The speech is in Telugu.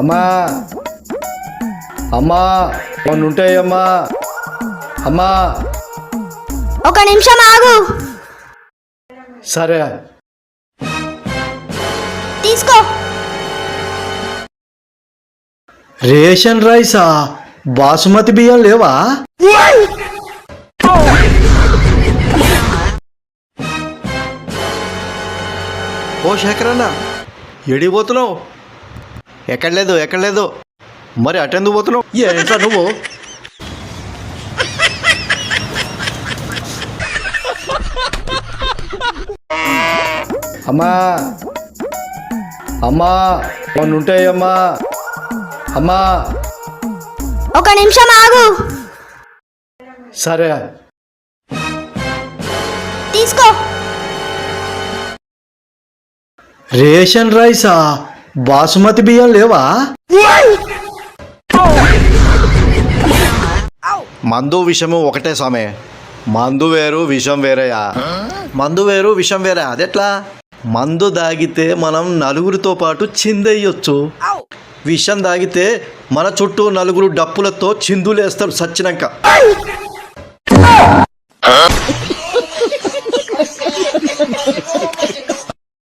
అమ్మా అమ్మా కొన్ని ఉంటాయమ్మా. అమ్మా ఒక నిమిషం ఆగు. సరే తీసుకో. రేషన్ రైసా? బాసుమతి బియ్యం లేవా? ఓ శేఖరన్న, ఎడిపోతున్నావు? ఎక్కడ లేదు. మరి అటెందుకు పోతున్నావు? ఏంట్రా నువ్వు? అమ్మా అమ్మా కొన్ని ఉంటాయమ్మా. అమ్మా ఒక నిమిషం ఆగు. సరే తీసుకో. రేషన్ రైసా? బాసుమతి బియ్యం లేవా? మందు విషము ఒకటే స్వామి. మందు వేరు విషం వేరేయా? మందు వేరు విషం వేరే. అదెట్లా? మందు దాగితే మనం నలుగురితో పాటు చిందెయ్యొచ్చు. విషం దాగితే మన చుట్టూ నలుగురు డప్పులతో చిందులేస్తారు సచ్చినాక.